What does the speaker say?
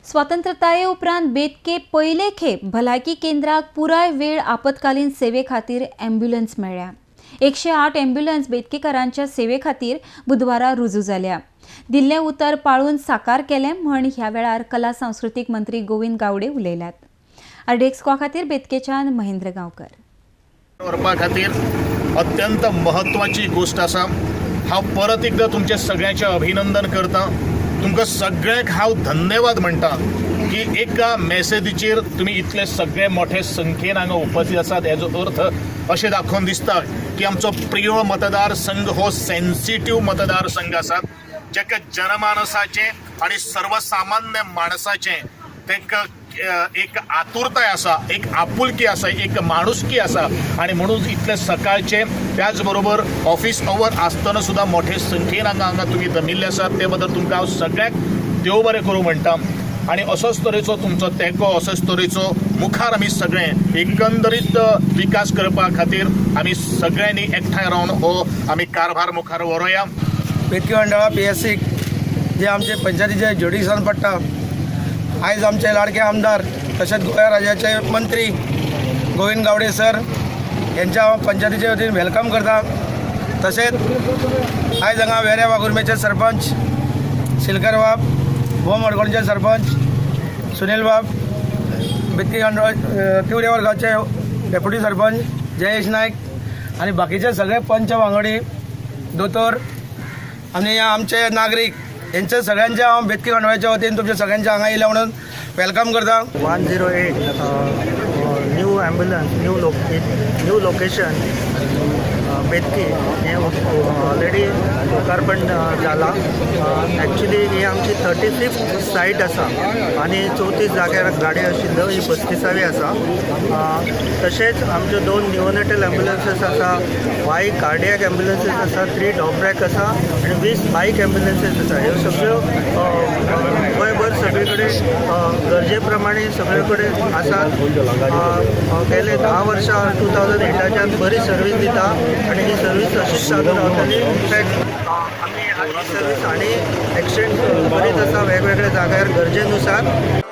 स्वातंत्र्यताये उपरांत बेतके पयले खेप भलायकी केंद्राक पुराय वेळ आपतकालीन सेवे खातीर ॲम्ब्युलन्स मेळ्ळ्या। 108 ॲम्ब्युलन्स बेतकेकारांच्या सेवे खातीर बुधवारा रुजू जाल्या। दिल्लें उतर पाळून साकार केलें म्हण ह्या वेळार कला सांस्कृतीक मंत्री गोविंद गावडे उलयल्यात। आरडेक्सको खातीर बेतकेच्यान महेंद्र गांवकर। करपा खातीर अत्यंत महत्वाची गोष्ट आसा। हांव परत एकदा तुमचे सगळ्यांचे अभिनंदन करता। तुमकां सगळ्यांक हांव धन्यवाद म्हणटा की एका मेसेजीचेर तुमी इतले सगळे मोठे संख्येन हांगा उपस्थित आसात। हेजो अर्थ अशें दाखोवन दिसता की आमचो प्रिय मतदार संघ हो सेन्सिटिव्ह मतदार संघ आसा, जेका जनमानसाचे आनी सर्वसामान्य माणसाचे तेका एक आतुरताय आसा, एक आपुलकी आसा, एक माणुसकी आसा आणि म्हणून इतले सकाळचे त्याच बरोबर ऑफिस अवर आसतना सुद्धा मोठे संख्येन हांगा तुम्ही जमिल्ले आसात। ते बद्दल तुमकां हांव सगळ्यांक देव बरें करूं म्हणटा आणि असोच तरेचो तुमचो तेंको, असोच तरेचो मुखार आमी सगळे एकंदरीत विकास करपा खातीर आमी सगळ्यांनी एकठांय रावन हो आमी कारभार मुखार व्हरोया। बेतकी मंडळा PSC जे आमचे पंचायतीचे जोडीसान पडटा, आयज आमचे लाडके आमदार तशेंच गोंय राज्याचे मंत्री गोविंद गावडे सर यांच्या पंचायतीच्या वतीन वेलकम करता। तशेंच आयज हांगा वेऱ्या वागुर्मेचे सरपंच सिलकर बाब, भोम मडगोणचे सरपंच सुनील बाब, बेतकी तिवरे वर्गाचे डेप्युटी सरपंच जयेश नायक आणि बाकीचे सगळे पंच वांगडी दोतोर आणि आमचे नागरिक यांच्या सगळ्यांचे हांव बेतकी मंडळाच्या वतीन तुमच्या सगळ्यांच्या हांगा येयल्या म्हणून वेलकम करता। 108 न्यू ॲम्ब्युलन्स न्यू लोकेशन बेतकी हे ऑलरेडी लोकार्पण जाला। ॲक्च्युली ही आमची 35th सायट आसा आणि 34 जाग्यार गाडी आशिल्ल्यो ही 35वी आसा। तशेंच आमच्यो 2 निओनेटल ॲम्ब्युलन्सीस आसा, 5 कार्डियक ॲम्ब्युलन्सीस आसा, 3 डॉग आसा आणि 20 बाईक ॲम्ब्युलन्सीस आसा। ह्यो सगळ्यो गोंयभर सगळे कडेन गरजे प्रमाणे सगळे कडेन आसात। गेले 10 वर्सां 2008च्यान बरी सर्वीस दिता आणि ही सर्वीस अशीच चालू रावतली। इनफॅक्ट आमी ही सर्वीस आनी एक्सटेंड करीत आसा वेगवेगळ्या जाग्यार गरजेनुसार।